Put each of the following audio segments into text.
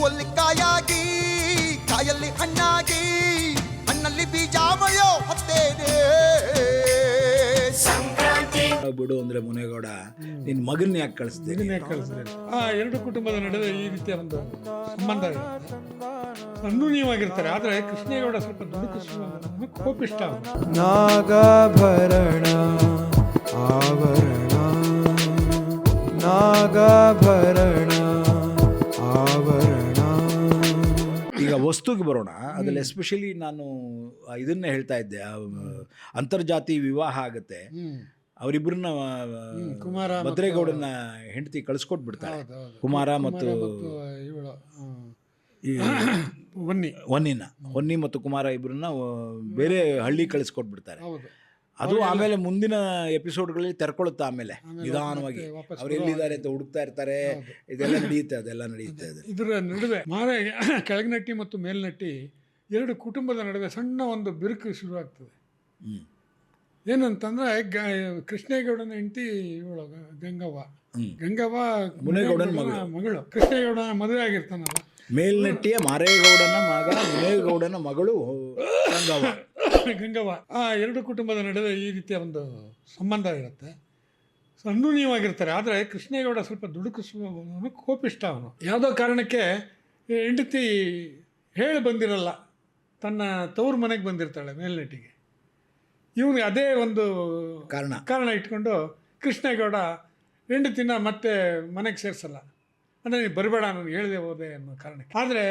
ಹೂವಲ್ಲಿ ಕಾಯಾಗಿ ಕಾಯಲ್ಲಿ ಹಣ್ಣಾಗಿ ಹಣ್ಣಲ್ಲಿ ಬೀಜ ಮಳೆಯೋ ಹೊತ್ತೇನೆ ಬಿಡು ಅಂದ್ರೆ ಮುನೇಗೌಡ ನಿನ್ ಮಗನ್ ಯಾಕೆ ಕಳಿಸ್ತೀನಿ? ಎರಡು ಕುಟುಂಬದ ನಡುವೆ ಈ ರೀತಿಯ ಒಂದು ಸಂಬಂಧ ಇದೆ. ಅನ್ಯೂನ್ಯವಾಗಿರ್ತಾರೆ. ಆದರೆ ಕೃಷ್ಣೇಗೌಡ ಸ್ವಲ್ಪ ದುಡುಕು ಕೋಪಿಷ್ಟ. ನಾಗಾಭರಣ ಆವರಣ ನಾಗಾಭರಣ ಆವರಣ. ಈಗ ವಸ್ತುಗೆ ಬರೋಣ. ಅದ್ರಲ್ಲಿ ಎಸ್ಪೆಷಲಿ ನಾನು ಇದನ್ನೇ ಹೇಳ್ತಾ ಇದ್ದೆ, ಅಂತರ್ಜಾತಿ ವಿವಾಹ ಆಗತ್ತೆ, ಅವರಿಬ್ಬರನ್ನ ಭದ್ರೇಗೌಡನ ಹೆಂಡತಿ ಕಳಿಸ್ಕೊಟ್ಬಿಡ್ತಾರೆ. ಕುಮಾರ ಮತ್ತು ಹೊನ್ನಿ ಮತ್ತು ಕುಮಾರ ಇಬ್ಬರನ್ನ ಬೇರೆ ಹಳ್ಳಿ ಕಳಿಸ್ಕೊಟ್ಬಿಡ್ತಾರೆ. ಅದು ಆಮೇಲೆ ಮುಂದಿನ ಎಪಿಸೋಡ್ಗಳಲ್ಲಿ ತೆರ್ಕೊಳ್ಳುತ್ತೆ. ಆಮೇಲೆ ನಿಧಾನವಾಗಿ ಅವ್ರು ಎಲ್ಲಿದ್ದಾರೆ ಅಂತ ಹುಡುಕ್ತಾ ಇರ್ತಾರೆ. ಇದೆಲ್ಲ ನಡೆಯುತ್ತೆ. ಇದರ ನಡುವೆ ಕೆಳಗನಟ್ಟಿ ಮತ್ತು ಮೇಲ್ನಟ್ಟಿ ಎರಡು ಕುಟುಂಬದ ನಡುವೆ ಸಣ್ಣ ಒಂದು ಬಿರುಕು ಶುರುವಾಗ್ತದೆ. ಏನಂತಂದ್ರೆ ಕೃಷ್ಣೇಗೌಡನ ಹೆಂಡತಿ ಇವಳು ಗಂಗವ್ವ ಮುನೇಗೌಡನ ಮಗಳು. ಕೃಷ್ಣೇಗೌಡನ ಮದುವೆ ಆಗಿರ್ತಾನಲ್ಲ, ಮೇಲ್ನಟ್ಟಿಯ ಮಾರೇಗೌಡನ ಮಗ ಮುನೇಗೌಡನ ಮಗಳು ಗಂಗವ್ವ. ಆ ಎರಡು ಕುಟುಂಬದ ನಡುವೆ ಈ ರೀತಿಯ ಒಂದು ಸಂಬಂಧ ಇರುತ್ತೆ. ಅನ್ಯೂನ್ಯವಾಗಿರ್ತಾರೆ. ಆದರೆ ಕೃಷ್ಣೇಗೌಡ ಸ್ವಲ್ಪ ದುಡುಕು ಕೋಪಿಷ್ಟ. ಅವನು ಯಾವುದೋ ಕಾರಣಕ್ಕೆ ಹೆಂಡತಿ ಹೇಳಿ ಬಂದಿರಲ್ಲ, ತನ್ನ ತವ್ರ ಮನೆಗೆ ಬಂದಿರ್ತಾಳೆ ಮೇಲ್ನಟ್ಟಿಗೆ. ಇವನಿಗೆ ಅದೇ ಒಂದು ಕಾರಣ ಇಟ್ಕೊಂಡು ಕೃಷ್ಣೇಗೌಡ ಹೆಂಡತಿನ ಮತ್ತೆ ಮನೆಗೆ ಸೇರಿಸಲ್ಲ. ಅಂದರೆ ನೀನು ಬರಬೇಡ, ನನಗೆ ಹೇಳಿದೆ ಹೋದೆ ಅನ್ನೋ ಕಾರಣಕ್ಕೆ. ಆದರೆ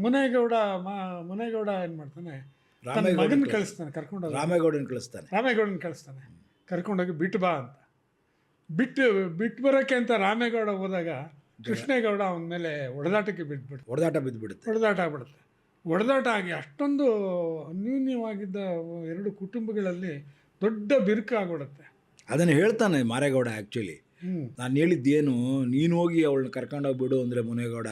ಮುನೇಗೌಡ ಏನು ಮಾಡ್ತಾನೆ, ತನ್ನ ಮಗನ ಕಳಿಸ್ತಾನೆ, ಕರ್ಕೊಂಡೋಗಿ ರಾಮೇಗೌಡನ ಕಳಿಸ್ತಾನೆ, ಕರ್ಕೊಂಡೋಗಿ ಬಿಟ್ಟು ಬಾ ಅಂತ. ಬಿಟ್ಟು ಬರೋಕ್ಕೆ ಅಂತ ರಾಮೇಗೌಡ ಹೋದಾಗ ಕೃಷ್ಣೇಗೌಡ ಅವನ ಮೇಲೆ ಹೊಡೆದಾಟ ಆಗ್ಬಿಡುತ್ತೆ. ಹೊಡೆದಾಟ ಆಗಿ ಅಷ್ಟೊಂದು ಅನ್ಯೂನ್ಯವಾಗಿದ್ದ ಎರಡು ಕುಟುಂಬಗಳಲ್ಲಿ ದೊಡ್ಡ ಬಿರುಕು ಆಗ್ಬಿಡುತ್ತೆ. ಅದನ್ನು ಹೇಳ್ತಾನೆ ಮಾರೇಗೌಡ. ಆ್ಯಕ್ಚುಲಿ ನಾನು ಹೇಳಿದ್ದೇನು, ನೀನು ಹೋಗಿ ಅವಳನ್ನ ಕರ್ಕೊಂಡೋಗ್ಬಿಡು ಅಂದರೆ ಮುನೇಗೌಡ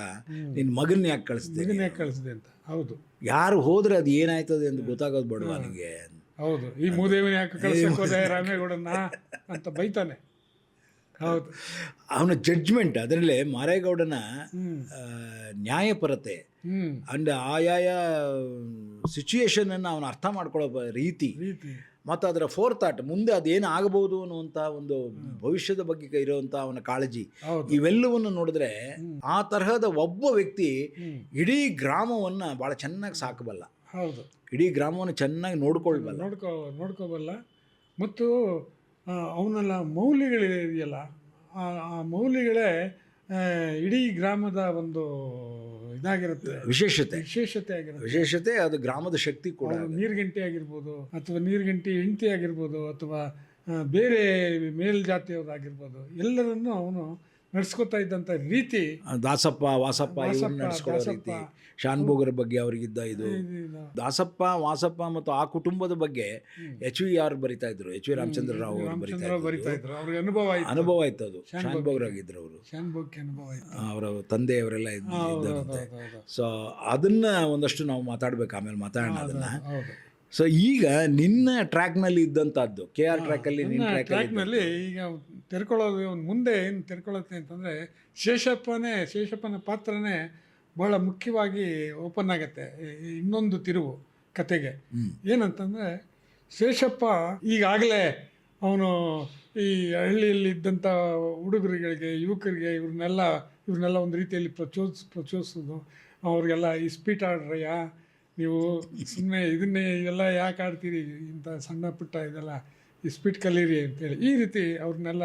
ನಿನ್ನ ಮಗನ್ನ ಯಾಕೆ ಕಳಿಸ್ದೆ ಅಂತ. ಹೌದು, ಯಾರು ಹೋದ್ರೆ ಅದು ಏನಾಯ್ತದೆ ಅಂತ ಗೊತ್ತಾಗೋದು ಬೇಡವಾ ನನಗೆ. ಹೌದು, ಈ ಮೂದೇವಿನ ಯಾಕೆ ಕಳಿಸೋದೆ ರಾಮೇಗೌಡನ ಅಂತ ಬೈತಾನೆ. ಹೌದು, ಅವನ ಜಡ್ಜ್ಮೆಂಟ್, ಅದರಲ್ಲೇ ಮಾರೇಗೌಡನ ನ್ಯಾಯಪರತೆ ಅಂಡ್ ಆಯಾಯ ಸಿಚುಯೇಷನನ್ನು ಅವನು ಅರ್ಥ ಮಾಡ್ಕೊಳ್ಳೋ ರೀತಿ ಮತ್ತು ಅದರ ಫೋರ್ಥಾಟ್, ಮುಂದೆ ಅದೇನು ಆಗಬಹುದು ಅನ್ನುವಂಥ ಒಂದು ಭವಿಷ್ಯದ ಬಗ್ಗೆ ಇರುವಂಥ ಅವನ ಕಾಳಜಿ, ಇವೆಲ್ಲವನ್ನು ನೋಡಿದ್ರೆ ಆ ತರಹದ ಒಬ್ಬ ವ್ಯಕ್ತಿ ಇಡೀ ಗ್ರಾಮವನ್ನು ಭಾಳ ಚೆನ್ನಾಗಿ ಸಾಕಬಲ್ಲ. ಹೌದು, ಇಡೀ ಗ್ರಾಮವನ್ನು ಚೆನ್ನಾಗಿ ನೋಡ್ಕೋಬಲ್ಲ. ಮತ್ತು ಅವನೆಲ್ಲ ಮೌಲ್ಯಗಳಿದೆಯಲ್ಲ, ಆ ಮೌಲ್ಯಗಳೇ ಇಡೀ ಗ್ರಾಮದ ಒಂದು ಇದಾಗಿರುತ್ತೆ, ವಿಶೇಷತೆ. ಅದು ಗ್ರಾಮದ ಶಕ್ತಿ ಕೂಡ. ನೀರ್ಗಂಟಿ ಆಗಿರ್ಬೋದು, ಅಥವಾ ನೀರ್ಗಂಟಿ ಹೆಂಡತಿ ಆಗಿರ್ಬೋದು, ಅಥವಾ ಬೇರೆ ಮೇಲ್ಜಾತಿಯವರಾಗಿರ್ಬೋದು, ಎಲ್ಲರನ್ನೂ ಅವನು ನಡೆಸ್ಕೊತಾ ಇದ್ದಂಥ ರೀತಿ. ದಾಸಪ್ಪ ವಾಸಪ್ಪ ಇವ್ರನ್ನ ನಡೆಸ್ಕೊಳ್ಳೋ ರೀತಿ, ಶಾನ್ಭೋಗರ ಬಗ್ಗೆ ಅವ್ರಿಗಿದ್ದ ಇದು. ದಾಸಪ್ಪ ವಾಸಪ್ಪ ಮತ್ತು ಆ ಕುಟುಂಬದ ಬಗ್ಗೆ ಎಚ್ ವಿ ಬರಿತಾ ಇದ್ರು, ಎಚ್ ವಿ ರಾಮಚಂದ್ರ ರಾವ್ ಅವರು ಬರಿತಾ ಇದ್ರು. ಅವ್ರಿಗೆ ಅನುಭವ ಆಯ್ತು. ಅದು ಶಾನ್ಭೋಗರಾಗಿದ್ರು ಅವರು, ಅವರ ತಂದೆಯವರೆಲ್ಲ ಇದ್ದಂತೆ. ಸೊ ಅದನ್ನ ಒಂದಷ್ಟು ನಾವು ಮಾತಾಡ್ಬೇಕು, ಆಮೇಲೆ ಮಾತಾಡೋಣ ಅದನ್ನ. ಸೊ ಈಗ ನಿನ್ನ ಟ್ರ್ಯಾಕ್ನಲ್ಲಿ ಇದ್ದಂಥದ್ದು, KR ಟ್ರ್ಯಾಕಲ್ಲಿ, ನಿನ್ನ ಟ್ರ್ಯಾಕ್ನಲ್ಲಿ ಈಗ ತೆರ್ಕೊಳ್ಳೋದು ಮುಂದೆ ಏನು ತೆರ್ಕೊಳ್ಳುತ್ತೆ ಅಂತಂದರೆ ಶೇಷಪ್ಪನ ಪಾತ್ರನೇ ಭಾಳ ಮುಖ್ಯವಾಗಿ ಓಪನ್ ಆಗುತ್ತೆ. ಇನ್ನೊಂದು ತಿರುವು ಕತೆಗೆ ಏನಂತಂದರೆ, ಶೇಷಪ್ಪ ಈಗಾಗಲೇ ಅವನು ಈ ಹಳ್ಳಿಯಲ್ಲಿ ಇದ್ದಂಥ ಹುಡುಗರುಗಳಿಗೆ, ಯುವಕರಿಗೆ ಇವ್ರನ್ನೆಲ್ಲ ಒಂದು ರೀತಿಯಲ್ಲಿ ಪ್ರಚೋದಿಸೋದು. ಅವ್ರಿಗೆಲ್ಲ ಈ ಸ್ಪೀಟ್ ಆಡ್ರಯ್ಯ, ನೀವು ಸುಮ್ಮನೆ ಇದೆಲ್ಲ ಯಾಕೆ ಆಡ್ತೀರಿ, ಇಂಥ ಸಣ್ಣ ಪುಟ್ಟ ಇದೆಲ್ಲ ಈ ಸ್ಪೀಟ್ ಕಲೀರಿ ಅಂತೇಳಿ ಈ ರೀತಿ ಅವ್ರನ್ನೆಲ್ಲ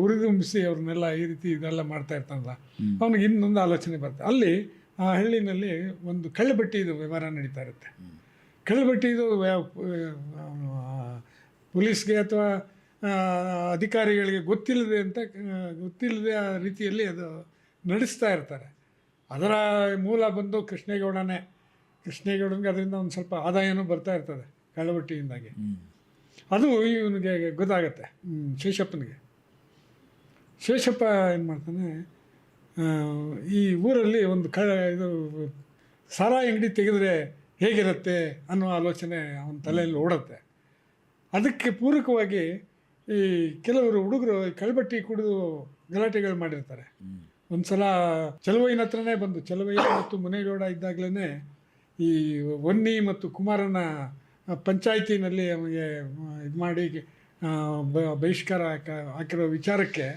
ಉರಿದುಂಬಿಸಿ ಅವ್ರನ್ನೆಲ್ಲ ಈ ರೀತಿ ಇದೆಲ್ಲ ಮಾಡ್ತಾ ಇರ್ತಾನಲ್ಲ, ಅವನಿಗೆ ಇನ್ನೊಂದು ಆಲೋಚನೆ ಬರುತ್ತೆ. ಅಲ್ಲಿ ಆ ಹಳ್ಳಿನಲ್ಲಿ ಒಂದು ಕಳ್ಳಬಟ್ಟಿದು ವ್ಯವಹಾರ ನಡೀತಾ ಇರುತ್ತೆ. ಕಳ್ಳಬಟ್ಟಿದು ಪೊಲೀಸ್ಗೆ ಅಥವಾ ಅಧಿಕಾರಿಗಳಿಗೆ ಗೊತ್ತಿಲ್ಲದೆ ಆ ರೀತಿಯಲ್ಲಿ ಅದು ನಡೆಸ್ತಾ ಇರ್ತಾರೆ. ಅದರ ಮೂಲ ಬಂದು ಕೃಷ್ಣೇಗೌಡನಿಗೆ ಅದರಿಂದ ಒಂದು ಸ್ವಲ್ಪ ಆದಾಯನೂ ಬರ್ತಾ ಇರ್ತದೆ ಕಳ್ಳಬಟ್ಟಿಯಿಂದಾಗಿ. ಅದು ಇವನಿಗೆ ಗೊತ್ತಾಗತ್ತೆ ಶೇಷಪ್ಪ ಏನು ಮಾಡ್ತಾನೆ, ಈ ಊರಲ್ಲಿ ಒಂದು ಇದು ಸಾರಾಯಿ ಅಂಗಡಿ ತೆಗೆದ್ರೆ ಹೇಗಿರುತ್ತೆ ಅನ್ನೋ ಆಲೋಚನೆ ಅವನ ತಲೆಯಲ್ಲಿ ಓಡುತ್ತೆ. ಅದಕ್ಕೆ ಪೂರಕವಾಗಿ ಈ ಕೆಲವರು ಹುಡುಗರು ಕಳ್ಳಬಟ್ಟಿ ಕುಡಿದು ಗಲಾಟೆಗಳು ಮಾಡಿರ್ತಾರೆ. ಒಂದು ಸಲ ಚಲುವಯ್ಯನ ಹತ್ರನೇ ಬಂದು, ಚಲುವಯ್ಯ ಮತ್ತು ಮುನೇಗೌಡ ಇದ್ದಾಗಲೇ ಈ ವನ್ನಿ ಮತ್ತು ಕುಮಾರನ ಪಂಚಾಯಿತಿನಲ್ಲಿ ಅವನಿಗೆ ಇದು ಮಾಡಿ ಬಹಿಷ್ಕಾರ ಹಾಕಿರೋ ವಿಚಾರಕ್ಕೆ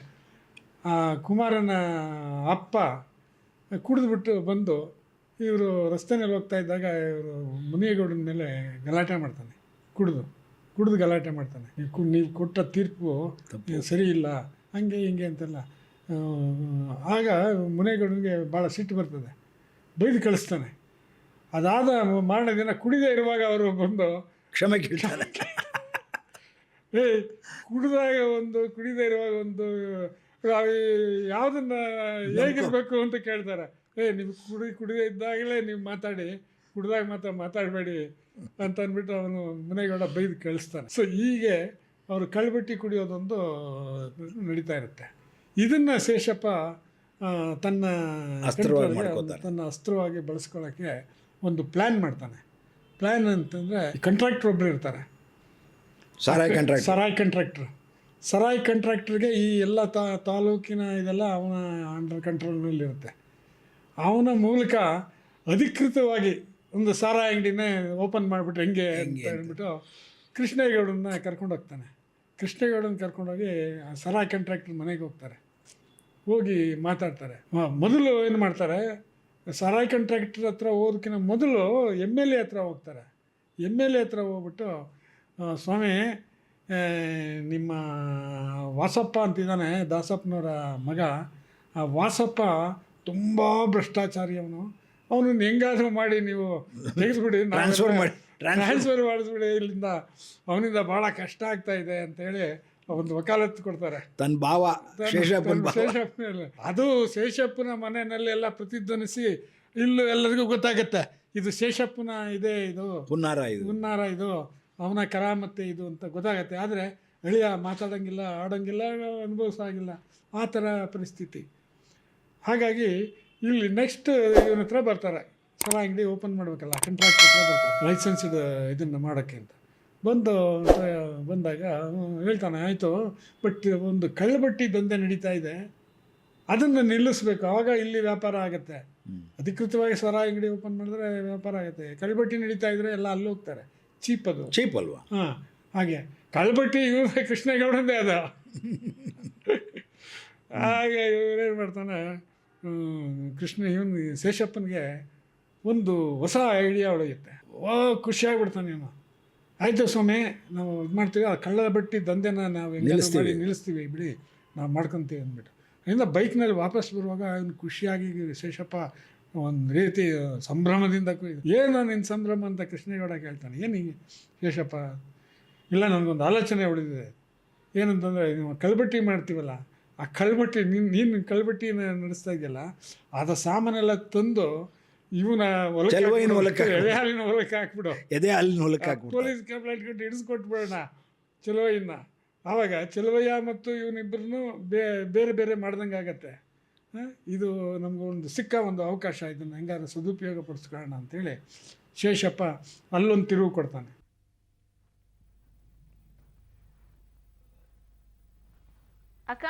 ಕುಮಾರನ ಅಪ್ಪ ಕುಡಿದ್ಬಿಟ್ಟು ಬಂದು ಇವರು ರಸ್ತೆನಲ್ಲಿ ಹೋಗ್ತಾ ಇದ್ದಾಗ ಇವರು ಮುನಿಯಗೌಡನ ಮೇಲೆ ಗಲಾಟೆ ಮಾಡ್ತಾನೆ. ಕುಡಿದು ಗಲಾಟೆ ಮಾಡ್ತಾನೆ. ನೀವು ಕೊಟ್ಟ ತೀರ್ಪು ಸರಿ ಇಲ್ಲ, ಹಂಗೆ ಹಿಂಗೆ ಅಂತೆಲ್ಲ. ಆಗ ಮುನಿಯಗೌಡನಿಗೆ ಭಾಳ ಸಿಟ್ಟು ಬರ್ತದೆ, ಬೈದು ಕಳಿಸ್ತಾನೆ. ಅದಾದ ಮಾರನೇ ದಿನ ಕುಡಿದೇ ಇರುವಾಗ ಅವರು ಬಂದು ಕ್ಷಮೆ ಕೇಳ್ತಾನೆ. ಕುಡಿದೇ ಇರುವಾಗ ಒಂದು ಯಾವುದನ್ನು ಹೇಗಿರ್ಬೇಕು ಅಂತ ಕೇಳ್ತಾರೆ. ನೀವು ಕುಡಿದೇ ಇದ್ದಾಗಲೇ ನೀವು ಮಾತಾಡಿ, ಕುಡ್ದಾಗ ಮಾತಾಡಬೇಡಿ ಅಂತ ಅಂದ್ಬಿಟ್ಟು ಅವನು ಮುನೇಗೌಡ ಬೈದು ಕಳಿಸ್ತಾನೆ. ಸೊ ಹೀಗೆ ಅವರು ಕಳ್ಬಟ್ಟಿ ಕುಡಿಯೋದೊಂದು ನಡೀತಾ ಇರುತ್ತೆ. ಇದನ್ನು ಶೇಷಪ್ಪ ತನ್ನ ಅಸ್ತ್ರವಾಗಿ ಬಳಸ್ಕೊಳ್ಳೋಕ್ಕೆ ಒಂದು ಪ್ಲ್ಯಾನ್ ಮಾಡ್ತಾನೆ. ಪ್ಲ್ಯಾನ್ ಅಂತಂದರೆ ಕಂಟ್ರಾಕ್ಟ್ರ್ ಒಬ್ಬರು ಇರ್ತಾರೆ, ಸರಾಯ್ ಕಂಟ್ರಾಕ್ಟ್ರಿಗೆ ಈ ಎಲ್ಲ ತಾಲೂಕಿನ ಇದೆಲ್ಲ ಅವನ ಅಂಡರ್ ಕಂಟ್ರೋಲ್ನಲ್ಲಿರುತ್ತೆ. ಅವನ ಮೂಲಕ ಅಧಿಕೃತವಾಗಿ ಒಂದು ಸಾರಾಯಿ ಅಂಗಡಿನೇ ಓಪನ್ ಮಾಡಿಬಿಟ್ರೆ ಹೆಂಗೆ ಅಂತ ಹೇಳ್ಬಿಟ್ಟು ಕೃಷ್ಣೇಗೌಡನ್ನ ಕರ್ಕೊಂಡೋಗ್ತಾನೆ. ಕೃಷ್ಣೇಗೌಡನ ಕರ್ಕೊಂಡೋಗಿ ಸರಾಯ್ ಕಂಟ್ರಾಕ್ಟ್ರ್ ಮನೆಗೆ ಹೋಗ್ತಾರೆ. ಹೋಗಿ ಮಾತಾಡ್ತಾರೆ. ಮೊದಲು ಏನು ಮಾಡ್ತಾರೆ, ಸರಾಯ್ ಕಂಟ್ರಾಕ್ಟರ್ ಹತ್ರ ಹೋಗೋದಕ್ಕಿಂತ ಮೊದಲು MLA ಹತ್ರ ಹೋಗ್ತಾರೆ. MLA ಹತ್ರ ಹೋಗ್ಬಿಟ್ಟು, ಸ್ವಾಮಿ, ನಿಮ್ಮ ವಾಸಪ್ಪ ಅಂತಿದ್ದಾನೆ, ದಾಸಪ್ಪನವರ ಮಗ, ಆ ವಾಸಪ್ಪ ತುಂಬ ಭ್ರಷ್ಟಾಚಾರಿ, ಅವನನ್ನು ಹೆಂಗಾದರೂ ಮಾಡಿ ನೀವು ತೆಗೆದುಬಿಡಿ, ಟ್ರಾನ್ಸ್ಫರ್ ಮಾಡಿಸ್ಬಿಡಿ ಇಲ್ಲಿಂದ, ಅವನಿಂದ ಭಾಳ ಕಷ್ಟ ಆಗ್ತಾ ಇದೆ ಅಂತೇಳಿ ಒಂದು ವಕಾಲತ್ತು ಕೊಡ್ತಾರೆ. ತನ್ನ ಭಾವ ಶೇಷಪ್ಪನ. ಅದು ಶೇಷಪ್ಪನ ಮನೆಯಲ್ಲೆಲ್ಲ ಪ್ರತಿಧ್ವನಿಸಿ ಇಲ್ಲೂ ಎಲ್ಲರಿಗೂ ಗೊತ್ತಾಗುತ್ತೆ, ಇದು ಶೇಷಪ್ಪನ ಇದೆ, ಇದು ಹುನ್ನಾರ, ಇದು ಅವನ ಕರಾಮತ್ತೆ ಇದು ಅಂತ ಗೊತ್ತಾಗತ್ತೆ. ಆದರೆ ಅಳಿಯ ಮಾತಾಡೋಂಗಿಲ್ಲ, ಆಡೋಂಗಿಲ್ಲ, ಅನುಭವಿಸೋಂಗಿಲ್ಲ, ಆ ಥರ ಪರಿಸ್ಥಿತಿ. ಹಾಗಾಗಿ ಇಲ್ಲಿ ನೆಕ್ಸ್ಟ್ ಇವನ ಹತ್ರ ಬರ್ತಾರೆ, ಸರಾಯಿ ಅಂಗಡಿ ಓಪನ್ ಮಾಡಬೇಕಲ್ಲ, ಕಂಟ್ರಾಕ್ಟ್ ಹತ್ರ ಬರ್ತಾರೆ, ಲೈಸೆನ್ಸ್ಡ್ ಇದನ್ನು ಮಾಡೋಕ್ಕೆ ಅಂತ. ಬಂದಾಗ ಹೇಳ್ತಾನೆ, ಆಯಿತು, ಬಟ್ ಒಂದು ಕಳ್ಳಬಟ್ಟಿ ದಂಧೆ ನಡೀತಾ ಇದೆ, ಅದನ್ನು ನಿಲ್ಲಿಸ್ಬೇಕು, ಆವಾಗ ಇಲ್ಲಿ ವ್ಯಾಪಾರ ಆಗುತ್ತೆ. ಅಧಿಕೃತವಾಗಿ ಸರಾಯಿ ಅಂಗಡಿ ಓಪನ್ ಮಾಡಿದ್ರೆ ವ್ಯಾಪಾರ ಆಗುತ್ತೆ. ಕಳ್ಳಬಟ್ಟಿ ನಡೀತಾ ಇದ್ರೆ ಎಲ್ಲ ಅಲ್ಲಿ ಹೋಗ್ತಾರೆ, ಚೀಪ್ ಅಲ್ವಾ? ಹಾಂ, ಹಾಗೆ ಕಳ್ಳಬಟ್ಟಿ ಇವ್ರ ಕೃಷ್ಣೇಗೌಡಂದೇ ಅದ. ಹಾಗೆ ಇವರೇನು ಮಾಡ್ತಾನೆ, ಶೇಷಪ್ಪನಿಗೆ ಒಂದು ಹೊಸ ಐಡಿಯಾ ಹೊಳೆಯುತ್ತೆ. ಖುಷಿಯಾಗ್ಬಿಡ್ತಾನೆ ಇವನು. ಆಯಿತು ಸ್ವಾಮಿ, ನಾವು ಇದು ಮಾಡ್ತೀವಿ, ಆ ಕಳ್ಳ ಬಟ್ಟಿ ದಂಧೆನ ನಾವು ನಿಲ್ಲಿಸ್ತೀವಿ ಬಿಡಿ, ನಾವು ಮಾಡ್ಕೊತೀವಿ ಅಂದ್ಬಿಟ್ಟು ಅದರಿಂದ ಬೈಕ್ನಲ್ಲಿ ವಾಪಸ್ ಬರುವಾಗ ಅವನು ಖುಷಿಯಾಗಿ ಶೇಷಪ್ಪ ಒಂದು ರೀತಿ ಸಂಭ್ರಮದಿಂದ ಏನು ನಿನ್ನ ಸಂಭ್ರಮ ಅಂತ ಕೃಷ್ಣೇಗೌಡ ಕೇಳ್ತಾನೆ. ಏನು ಹೀಗೆ ಶೇಷಪ್ಪ? ಇಲ್ಲ, ನನಗೊಂದು ಆಲೋಚನೆ ಉಳಿದಿದೆ. ಏನಂತಂದರೆ, ನೀವು ಕಳ್ಬಟ್ಟಿ ಮಾಡ್ತೀವಲ್ಲ, ಆ ಕಳ್ಬಟ್ಟಿ ನೀನು ಕಳ್ಬಟ್ಟಿನ ನಡೆಸ್ತಾ ಇದೆಯಲ್ಲ, ಅದ ಸಾಮಾನೆಲ್ಲ ತಂದು ಇವನ ಎದೆ ಹಾಲಿನ ಹೊಲಕ್ಕೆ ಹಾಕ್ಬಿಡು, ಪೊಲೀಸ್ ಕಂಪ್ಲೇಂಟ್ ಕೊಟ್ಟು ಹಿಡಿಸ್ಕೊಟ್ಬಿಡೋಣ ಚಲುವಯ್ಯನ. ಆವಾಗ ಚಲುವಯ್ಯ ಮತ್ತು ಇವನಿಬ್ಬರನ್ನು ಬೇರೆ ಬೇರೆ ಮಾಡ್ದಂಗೆ ಆಗತ್ತೆ. ಇದು ನಮಗೊಂದು ಸಿಕ್ಕ ಒಂದು ಅವಕಾಶ, ಇದನ್ನು ಹೆಂಗಾರು ಸದುಪಯೋಗ ಪಡಿಸ್ಕೊಳ್ಳೋಣ ಅಂಥೇಳಿ ಶೇಷಪ್ಪ ಅಲ್ಲೊಂದು ತಿರುವು ಕೊಡ್ತಾನೆ. ಅಕ್ಕ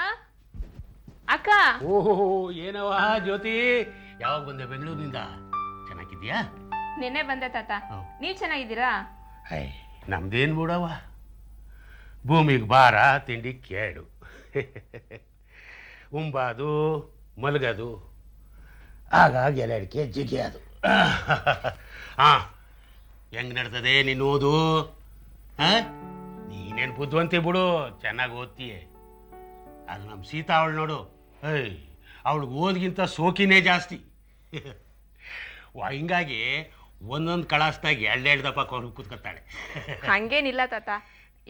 ಅಕ್ಕ, ಓಹೋ, ಏನವ ಜ್ಯೋತಿ, ಯಾವಾಗ ಬಂದೆ ಬೆಂಗಳೂರಿನಿಂದ? ಚೆನ್ನಾಗಿದ್ಯಾ? ನಿನ್ನೆ ಬಂದೆ ತಾತ. ನೀವು ಚೆನ್ನಾಗಿದ್ದೀರಾ? ನಮ್ದೇನು ಬಿಡವ, ಭೂಮಿಗೆ ಭಾರ, ತಿಂಡಿ ಕೇಡು, ಉಂಬಾದು ಮಲಗೋದು, ಆಗಾಗ ಎಲ್ಲಡಿಕೆ ಜಿಗಿಯೋದು. ಹಾಂ, ಹೆಂಗೆ ನಡ್ತದೆ ನೀನು ಓದು? ನೀನೇನು ಬುದ್ಧಿವಂತಿ ಬಿಡು, ಚೆನ್ನಾಗಿ ಓದ್ತೀಯ. ಅದು ನಮ್ಮ ಸೀತಾ ಅವಳು ನೋಡು, ಅವಳಿಗೆ ಓದ್ಗಿಂತ ಸೋಕಿನೇ ಜಾಸ್ತಿ. ಹಿಂಗಾಗಿ ಒಂದೊಂದು ಕಳಾಸ್ದಾಗ ಎರಡೆರಡು ದಪ್ಪ ಕೂತ್ಕೊತಾಳೆ. ಹಂಗೇನಿಲ್ಲ ತಾತ,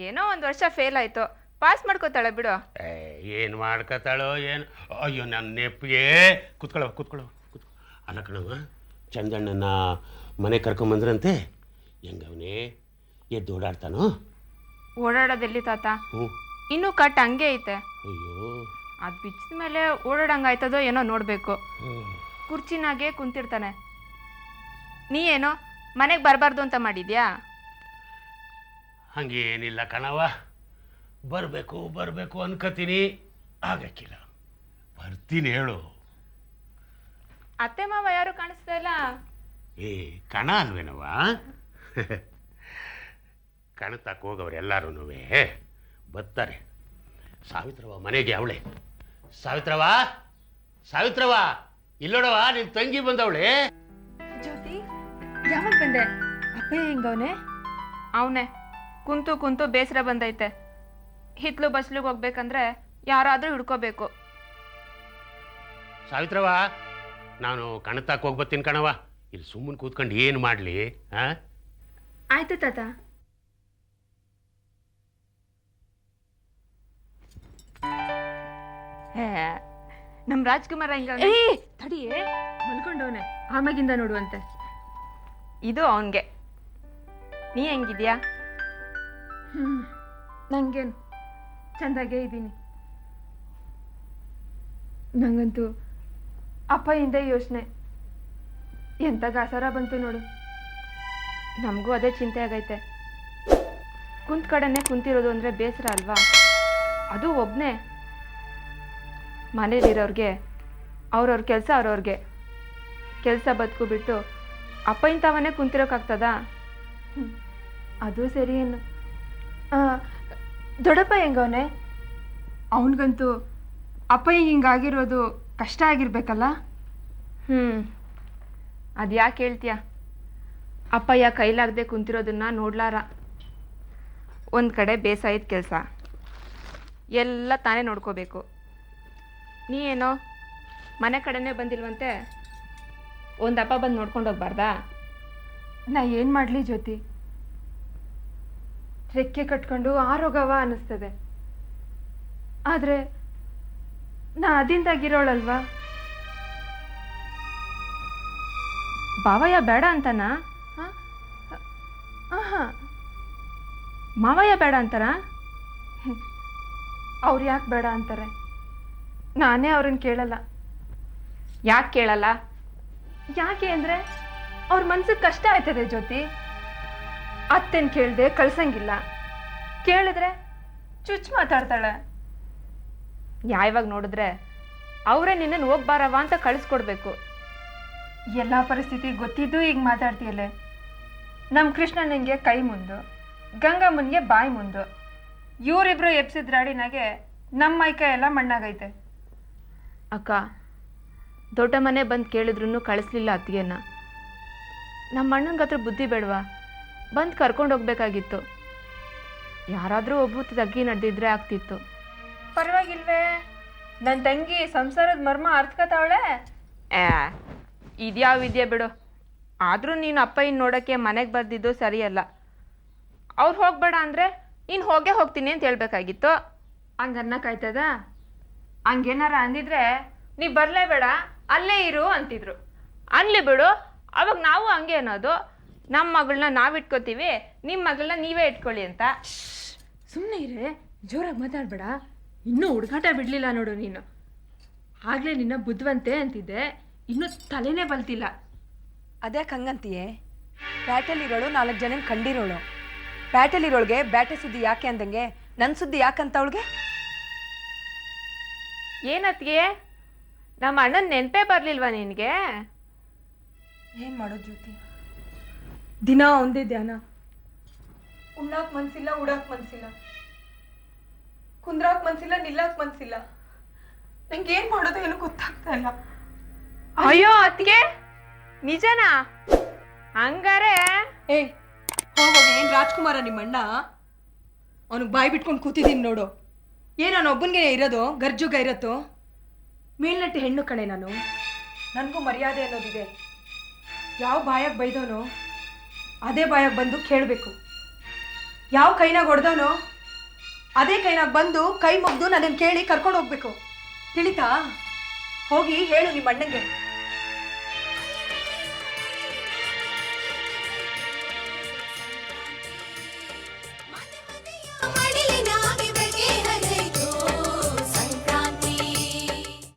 ಏನೋ ಒಂದು ವರ್ಷ ಫೇಲ್ ಆಯಿತು, ಪಾಸ್ ಮಾಡ್ಕೋತಾಳೆ ಬಿಡು. ಏನು ಮಾಡ್ಕೋತಾಳೋ ಏನು? ಅಯ್ಯೋ, ನನ್ನ ನೆಪ್ಪಿಗೆ ಕೂತ್ಕೊಳ್ಳೋ. ಅಲ್ಲ ಕಣವ, ಚಂದಣ್ಣನ ಮನೆ ಕರ್ಕೊಂಬಂದ್ರಂತೆ, ಹೆಂಗವನೇ ಎದ್ದು ಓಡಾಡ್ತಾನೋ? ಓಡಾಡೋದೆಲ್ಲಿ ತಾತ, ಇನ್ನೂ ಕಟ್ ಹಂಗೆ ಐತೆ. ಅಯ್ಯೋ, ಅದು ಬಿಚ್ಚಿದ ಮೇಲೆ ಓಡಾಡಂಗಾಯ್ತದೋ ಏನೋ ನೋಡಬೇಕು. ಕುರ್ಚಿನಾಗೆ ಕುಂತಿರ್ತಾನೆ. ನೀ ಏನೋ ಮನೆಗೆ ಬರಬಾರ್ದು ಅಂತ ಮಾಡಿದ್ಯಾ? ಹಂಗೇನಿಲ್ಲ ಕಣವ, ಬರಬೇಕು ಅನ್ಕೋತೀನಿ, ಆಗಕ್ಕಿಲ್ಲ. ಬರ್ತೀನಿ ಹೇಳು. ಅತ್ತೆ ಮಾವ ಯಾರು ಕಾಣಿಸ್ತಾ ಇಲ್ಲ. ಏ ಕಣ ಅಲ್ವೇನವ? ಕಣತಕ್ಕೆ ಹೋಗವ್ರು ಎಲ್ಲರೂ ಬರ್ತಾರೆ. ಸಾವಿತ್ರವ ಮನೆಗೆ ಅವಳೆ. ಸಾವಿತ್ರವ ಇಲ್ಲೋಡವ, ನಿನ್ ತಂಗಿ ಬಂದವಳೆ. ಜ್ಯೋತಿ, ಯಾವಾಗ ಬಂದೆ? ಅಪ್ಪಯ್ಯ ಹೆಂಗವನೆ? ಅವನೇ ಕುಂತು ಕುಂತು ಬೇಸರ ಬಂದೈತೆ. ಹಿತ್ಲು ಬಸ್ಲಿಗೆ ಹೋಗ್ಬೇಕಂದ್ರೆ ಯಾರಾದ್ರೂ ಹಿಡ್ಕೋಬೇಕು. ಸಾವಿತ್ರವ, ನಾನು ಕಣತಕ್ಕೆ ಹೋಗ್ಬತ್ತೀನಿ ಕಣವ. ಇಲ್ಲಿ ಸುಮ್ಮನೆ ಕೂತ್ಕೊಂಡು ಏನು ಮಾಡಲಿ? ಆಯ್ತು ತಾತ. ನಮ್ ರಾಜ್ಕುಮಾರ ಹಿಂಗ ತಡಿಯೇ, ಮಲ್ಕೊಂಡವನೆ, ಆಮ್ಯಾಗಿಂದ ನೋಡುವಂತೆ. ಇದು ಅವನ್ಗೆ. ನೀ ಹೆಂಗಿದ್ಯಾ? ನಂಗೇನು, ಚಂದಾಗೇ ಇದ್ದೀನಿ. ನಂಗಂತೂ ಅಪ್ಪ ಹಿಂದೆ ಯೋಚನೆ, ಎಂತ ಗಾಸಾರ ಬಂತು ನೋಡು. ನಮಗೂ ಅದೇ ಚಿಂತೆ ಆಗೈತೆ. ಕುಂತ ಕಡೆನೆ ಕುಂತಿರೋದು ಅಂದರೆ ಬೇಸರ ಅಲ್ವಾ? ಅದು ಒಬ್ಬನೇ. ಮನೇಲಿರೋರಿಗೆ ಅವ್ರವ್ರ ಕೆಲಸ ಅವ್ರವ್ರಿಗೆ. ಕೆಲಸ ಬದುಕು ಬಿಟ್ಟು ಅಪ್ಪ ಇಂಥವನ್ನೇ ಕುಂತಿರೋಕ್ಕಾಗ್ತದಾ? ಅದು ಸರಿ ಏನು. ದೊಡ್ಡಪ್ಪ ಹೆಂಗವನೆ? ಅವನಿಗಂತೂ ಅಪ್ಪ ಹಿಂಗಾಗಿರೋದು ಕಷ್ಟ ಆಗಿರ್ಬೇಕಲ್ಲ. ಅದು ಯಾಕೆ ಹೇಳ್ತೀಯ? ಅಪ್ಪಯ್ಯ ಕೈಲಾಗದೆ ಕುಂತಿರೋದನ್ನ ನೋಡ್ಲಾರ. ಒಂದು ಕಡೆ ಬೇಸಾಯದ ಕೆಲಸ ಎಲ್ಲ ತಾನೇ ನೋಡ್ಕೋಬೇಕು. ನೀ ಏನೋ ಮನೆ ಕಡೆನೇ ಬಂದಿಲ್ವಂತೆ, ಒಂದಪ್ಪ ಬಂದು ನೋಡ್ಕೊಂಡು ಹೋಗ್ಬಾರ್ದಾ? ನಾ ಏನು ಮಾಡಲಿ ಜ್ಯೋತಿ, ರೆಕ್ಕೆ ಕಟ್ಕೊಂಡು ಆರೋಗವ ಅನ್ನಿಸ್ತದೆ. ಆದರೆ ನಾ ಅದಿಂದಾಗಿರೋಳಲ್ವಾ? ಬಾವಯ್ಯ ಬೇಡ ಅಂತನಾ? ಮಾವಯ್ಯ ಬೇಡ ಅಂತಾರ? ಅವ್ರು ಯಾಕೆ ಬೇಡ ಅಂತಾರೆ? ನಾನೇ ಅವ್ರನ್ನ ಕೇಳಲ್ಲ. ಯಾಕೆ ಕೇಳಲ್ಲ? ಯಾಕೆ ಅಂದರೆ ಅವ್ರ ಮನ್ಸಿಗೆ ಕಷ್ಟ ಆಯ್ತದೆ ಜ್ಯೋತಿ. ಅತ್ತೆನ ಕೇಳದೆ ಕಳ್ಸಂಗಿಲ್ಲ, ಕೇಳಿದ್ರೆ ಚುಚ್ಚು ಮಾತಾಡ್ತಾಳೆ. ನ್ಯಾಯವಾಗಿ ನೋಡಿದ್ರೆ ಅವರೇ ನಿನ್ನನ್ನು ಹೋಗ್ಬಾರವ ಅಂತ ಕಳಿಸ್ಕೊಡ್ಬೇಕು. ಎಲ್ಲ ಪರಿಸ್ಥಿತಿ ಗೊತ್ತಿದ್ದು ಈಗ ಮಾತಾಡ್ತೀಯಲ್ಲೇ. ನಮ್ಮ ಕೃಷ್ಣನಿಗೆ ಕೈ ಮುಂದು, ಗಂಗಮ್ಮನಿಗೆ ಬಾಯಿ ಮುಂದು. ಇವರಿಬ್ರು ಎಪ್ಸಿದ ರಾಡಿನಾಗೆ ನಮ್ಮ ಮೈಕೈ ಎಲ್ಲ ಮಣ್ಣಾಗೈತೆ. ಅಕ್ಕ, ದೊಡ್ಡ ಮನೆ ಬಂದು ಕೇಳಿದ್ರು ಕಳಿಸ್ಲಿಲ್ಲ ಅತ್ತಿಗೆನ. ನಮ್ಮ ಅಣ್ಣನ ಹತ್ರ ಬುದ್ಧಿ ಬೇಡವಾ? ಬಂದು ಕರ್ಕೊಂಡು ಹೋಗ್ಬೇಕಾಗಿತ್ತು. ಯಾರಾದರೂ ಒಬ್ಬರು ತಗ್ಗಿ ನಡೆದಿದ್ರೆ ಆಗ್ತಿತ್ತು. ಪರವಾಗಿಲ್ವೇ, ನನ್ನ ತಂಗಿ ಸಂಸಾರದ ಮರ್ಮ ಅರ್ಥಕತಾವಳೆ. ಇದ್ಯಾವ ವಿದ್ಯೆ ಬಿಡು. ಆದರೂ ನೀನು ಅಪ್ಪಯ್ಯನ ನೋಡೋಕ್ಕೆ ಮನೆಗೆ ಬರ್ದಿದ್ದು ಸರಿಯಲ್ಲ. ಅವ್ರು ಹೋಗ್ಬೇಡ ಅಂದರೆ ನೀನು ಹೋಗೇ ಹೋಗ್ತೀನಿ ಅಂತ ಹೇಳ್ಬೇಕಾಗಿತ್ತು. ಹಂಗೆ ಅನ್ನಕ್ಕಾಯ್ತದ? ಹಂಗೇನಾರ ಅಂದಿದ್ರೆ ನೀ ಬರಲೇಬೇಡ, ಅಲ್ಲೇ ಇರು ಅಂತಿದ್ರು. ಅನ್ಲಿ ಬಿಡು, ಅವಾಗ ನಾವು ಹಂಗೆ ಅನ್ನೋದು. ನಮ್ಮ ಮಗಳನ್ನ ನಾವು ಇಟ್ಕೋತೀವಿ, ನಿಮ್ಮ ಮಗಳನ್ನ ನೀವೇ ಇಟ್ಕೊಳ್ಳಿ ಅಂತ. ಸುಮ್ಮನೆ ಇರೇ, ಜೋರಾಗಿ ಮಾತಾಡಬೇಡ. ಇನ್ನೂ ಹುಡುಗಾಟ ಬಿಡಲಿಲ್ಲ ನೋಡು ನೀನು. ಆಗಲೇ ನಿನ್ನ ಬುದ್ಧಿವಂತೆ ಅಂತಿದ್ದೆ, ಇನ್ನೂ ತಲೆನೇ ಬಲ್ತಿಲ್ಲ. ಅದ್ಯಾಕೆ ಹಂಗಂತೀಯೇ? ಬ್ಯಾಟಲ್ಲಿರೋಳು 4 ಜನ ಕಂಡಿರೋಳು. ಬ್ಯಾಟಲ್ಲಿರೋಳಿಗೆ ಬ್ಯಾಟೆ ಸುದ್ದಿ ಯಾಕೆ ಅಂದಂಗೆ ನನ್ನ ಸುದ್ದಿ ಯಾಕಂತ ಅವಳಿಗೆ? ಏನತ್ಗೆ, ನಮ್ಮ ಅಣ್ಣನ ನೆನಪೇ ಬರಲಿಲ್ವಾ ನಿನಗೆ? ಏನು ಮಾಡೋದು ಜ್ಯೋತಿ, ದಿನ ಒಂದೇ ಧ್ಯಾನ. ಉಣ್ಣಾಕ್ ಮನ್ಸಿಲ್ಲ, ಉಡಾಕ್ ಮನ್ಸಿಲ್ಲ, ಕುಂದ್ರಾಕ್ ಮನ್ಸಿಲ್ಲ, ನಿಲ್ಲಾಕ್ ಮನ್ಸಿಲ್ಲ. ನಂಗೆ ಏನು ಮಾಡೋದು ಏನು ಗೊತ್ತಾಗ್ತಾ ಇಲ್ಲ. ಅಯ್ಯೋ ಅತ್ತಿಗೆ, ನಿಜನಾ? ಹಂಗಾರೆ ಏಯ್ ಹೋಗೋಗ, ಏನು ರಾಜ್ಕುಮಾರ ನಿಮ್ಮಣ್ಣ? ಅವನಿಗೆ ಬಾಯಿ ಬಿಟ್ಕೊಂಡು ಕೂತಿದ್ದೀನಿ ನೋಡು. ಏನು ಅವನು ಒಬ್ಬನಿಗೆ ಇರೋದು? ಗರ್ಜುಗ ಇರತ್ತೋ? ಮೇಲ್ನಟ್ಟಿ ಹೆಣ್ಣು ಕಣೆ ನಾನು. ನನಗೂ ಮರ್ಯಾದೆ ಅನ್ನೋದಿದೆ. ಯಾವ ಬಾಯಾಗ ಬೈದವನೋ ಅದೇ ಬಾಯಾಗ ಬಂದು ಕೇಳಬೇಕು. ಯಾವ ಕೈನಾಗ ಹೊಡೆದವನೋ ಅದೇ ಕೈನಾಗ ಬಂದು ಕೈ ಮುಗ್ದು ನನ್ನನ್ನು ಕೇಳಿ ಕರ್ಕೊಂಡು ಹೋಗ್ಬೇಕು. ತಿಳಿತಾ? ಹೋಗಿ ಹೇಳು ನಿಮ್ಮ ಅಣ್ಣಂಗೆ.